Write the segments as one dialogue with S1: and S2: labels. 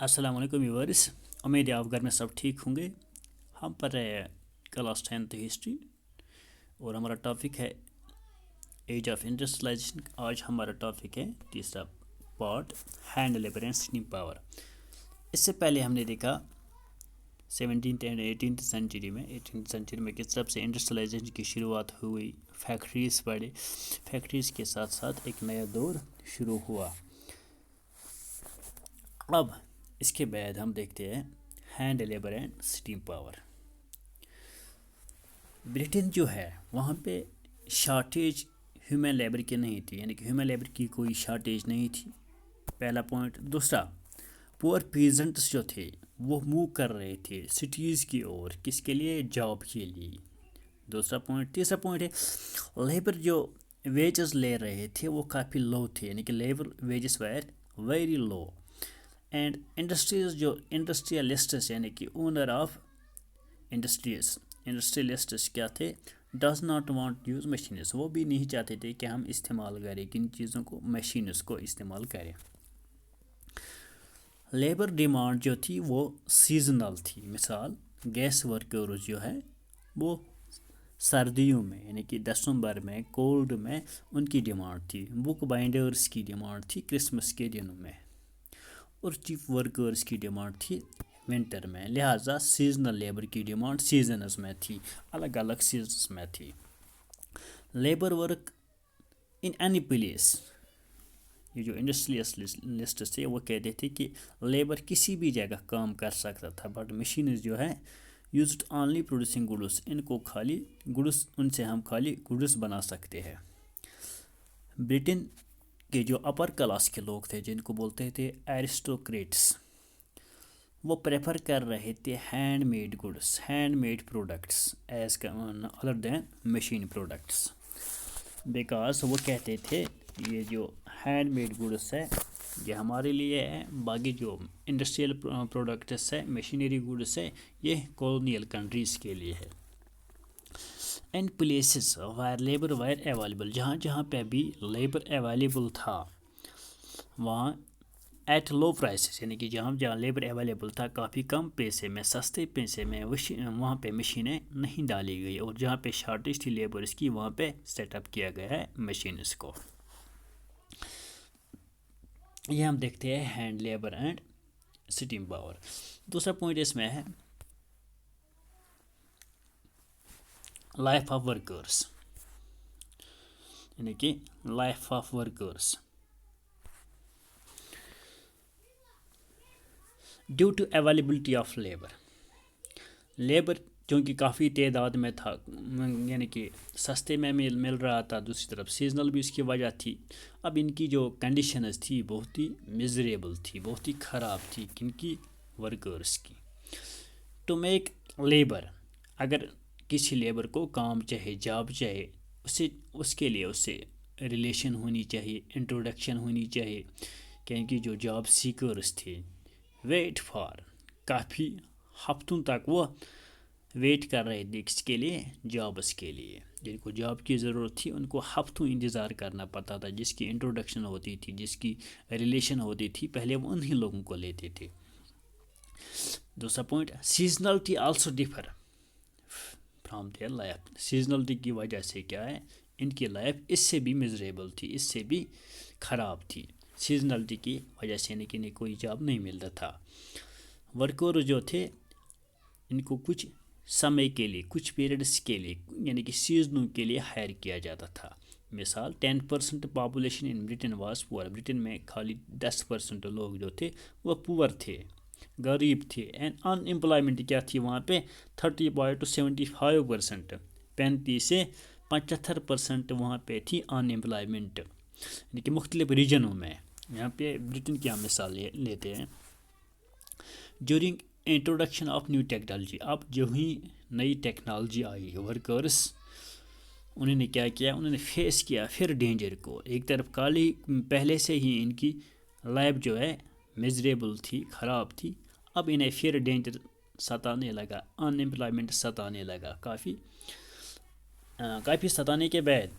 S1: अस्सलाम वालेकुम व्यूअर्स। उम्मीद है आप घर में सब ठीक होंगे। हम पढ़ रहे हैं क्लास 10th हिस्ट्री और हमारा टॉपिक है एज ऑफ इंडस्ट्रियलाइजेशन। आज हमारा टॉपिक है तीसरा part, hand labour and steam power. इससे पहले हमने देखा 17th एंड 18th सेंचुरी में 18th सेंचुरी में किस तरह से इंडस्ट्रियलाइजेशन की शुरुआत हुई, फैक्ट्रीज बढ़े, फैक्ट्रीज के साथ साथ एक नया दौर शुरू हुआ। अब इसके बाद हम देखते हैं hand labour and steam power. Britain जो है वहाँ पे शॉर्टेज ह्यूमन लेबर की नहीं थी, यानी कि ह्यूमन लेबर की कोई शॉर्टेज नहीं थी, पहला पॉइंट। दूसरा, पुअर पीजेंट्स जो थे वो मूव कर रहे थे सिटीज़ की ओर, किसके लिए? जॉब के लिए, दूसरा पॉइंट। तीसरा पॉइंट है लेबर जो वेजेस ले रहे थे वो काफ़ी लो थे, यानी कि labour wages were very low. And industries जो इंडस्ट्रियलिस्ट्स यानी कि ओनर ऑफ इंडस्ट्रियलिस्ट्स क्या थे? Does not want use machines, वो भी नहीं चाहते थे कि हम इस्तेमाल करें किन चीज़ों को, मशीन्स को इस्तेमाल करें। लेबर डिमांड जो थी वो सीजनल थी। मिसाल गैस वर्कर्स जो है वो सर्दियों में यानी कि दिसंबर में कोल्ड में उनकी डिमांड थी। बुक बाइंडर्स की डिमांड थी क्रिसमस के दिनों में, और चीफ वर्कर्स की डिमांड थी विंटर में। लिहाजा सीजनल लेबर की डिमांड सीजनस में थी, अलग अलग सीजन्स में थी। Labour work in any place, ये जो इंडस्ट्रियलिस्ट थे वो कहते थे कि लेबर किसी भी जगह काम कर सकता था, बट मशीन जो है यूज्ड ओनली प्रोड्यूसिंग गुड्स, इनको खाली गुड्स, उनसे हम खाली गुड्स बना सकते हैं। ब्रिटेन के जो अपर क्लास के लोग थे जिनको बोलते थे एरिस्टोक्रेट्स, वो प्रेफर कर रहे थे hand made goods, hand made products as other than machine products, because वो कहते थे ये जो हैंड मेड गुड्स है ये हमारे लिए है, बाकी जो इंडस्ट्रियल प्रोडक्ट्स है, मशीनरी गुड्स है, ये कॉलोनियल कंट्रीज़ के लिए है। And places wire labour wire available, जहाँ जहाँ पे भी लेबर अवेलेबल था वहाँ एट लो प्राइसेस, यानी कि जहाँ जहाँ लेबर अवेलेबल था काफ़ी कम पैसे में, सस्ते पैसे में वहाँ पे मशीनें नहीं डाली गई, और जहाँ पे शॉर्टेज थी लेबर्स की वहाँ पे सेटअप किया गया है मशीन्स को। ये हम देखते हैं hand labour and steam power. दूसरा पॉइंट इसमें है लाइफ ऑफ वर्कर्स, यानी कि life of workers due to availability of labour क्योंकि काफ़ी तादाद में था, यानी कि सस्ते में मिल रहा था, दूसरी तरफ सीजनल भी इसकी वजह थी। अब इनकी जो कंडीशंस थी बहुत ही मिजरेबल थी, बहुत ही ख़राब थी, किनकी? वर्कर्स की। टू मेक लेबर, अगर किसी लेबर को काम चाहे, जॉब चाहे, उसके लिए उससे रिलेशन होनी चाहिए, इंट्रोडक्शन होनी चाहिए, क्योंकि जो जॉब सीकर्स थे वेट फॉर, काफ़ी हफ्तों तक वो वेट कर रहे थे किसके लिए? जॉब्स के लिए। जिनको जॉब की ज़रूरत थी उनको हफ्तों इंतज़ार करना पड़ता था, जिसकी इंट्रोडक्शन होती थी, जिसकी रिलेशन होती थी, पहले वो उन्हीं लोगों को लेते थे। दूसरा point, seasonality also differ from their life, seasonality की वजह से क्या है, इनकी लाइफ इससे भी मिजरेबल थी, इससे भी ख़राब थी, सीजनलिटी की वजह से, यानी कि कोई जॉब नहीं मिलता था। वर्कर जो थे इनको कुछ समय के लिए, कुछ पीरियड्स के लिए, यानी कि सीजनों के लिए हायर किया जाता था। मिसाल 10% population in Britain was poor, Britain में खाली 10% लोग जो थे वो पुअर थे, गरीब थे। एंड अनएम्प्लॉयमेंट क्या थी वहाँ पे? 30 to 75%, 35 से 75% वहाँ पे थी अनएम्प्लॉयमेंट, यानी कि मुख्तलिफ रीजनों में। यहाँ पे ब्रिटेन की हम मिसाल लेते हैं। During introduction of new technology, अब जो ही नई टेक्नोलॉजी आई, वर्कर्स उन्होंने क्या किया, उन्होंने फेस किया फिर डेंजर को। एक तरफ काली पहले से ही इनकी लाइफ जो है मिजरेबल थी, ख़राब थी, अब इन्हें फिर डेंजर सताने लगा, अनएम्प्लॉयमेंट सताने लगा, काफ़ी सताने के बाद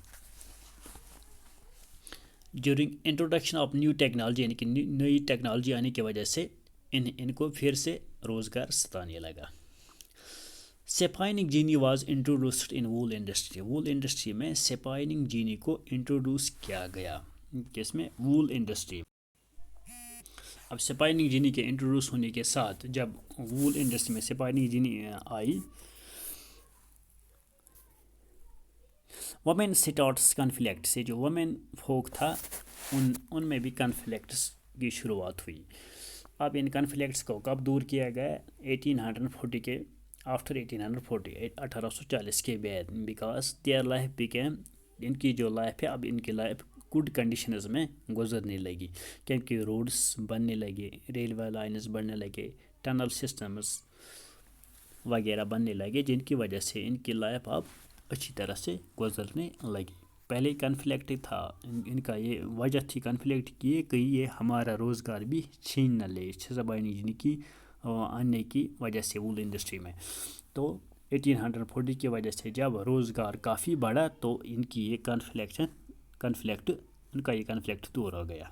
S1: during introduction of new technology, यानी कि नई टेक्नोलॉजी आने की वजह से ان کو پھر سے روزگار ستانے لگا۔ سپائننگ جینی واز انٹروڈیوسڈ ان وول انڈسٹری، وول انڈسٹری میں سپائننگ جینی کو انٹروڈیوس کیا گیا، کس میں؟ وول انڈسٹری۔ اب سپائننگ جینی کے انٹروڈیوس ہونے کے ساتھ جب وول انڈسٹری میں سپائننگ جینی آئی، وومین سٹارٹس کنفلکٹ، سے جو وومین فوک تھا ان میں بھی کنفلکٹس کی شروعات ہوئی۔ اب ان کنفلکٹس کو کب دور کیا گیا؟ 1840 کے آفٹر 1840، 1840 کے بعد، بیکاز دیئر لائف بیکیم، ان کی جو لائف ہے اب ان کی لائف گڈ کنڈیشنز میں گزرنے لگی، کیونکہ روڈس بننے لگے، ریلوے لائنز بننے لگے، ٹنل سسٹمز وغیرہ بننے لگے، جن کی وجہ سے ان کی لائف اب اچھی طرح سے گزرنے لگی۔ پہلے کنفلکٹ تھا ان کا، یہ وجہ تھی کنفلکٹ کی کہ یہ ہمارا روزگار بھی چھین نہ لے سپائننگ جینی کی آنے کی وجہ سے وول انڈسٹری میں۔ تو 1840 کی وجہ سے جب روزگار کافی بڑھا تو ان کی یہ کنفلکٹ ان کا یہ کنفلکٹ دور ہو گیا۔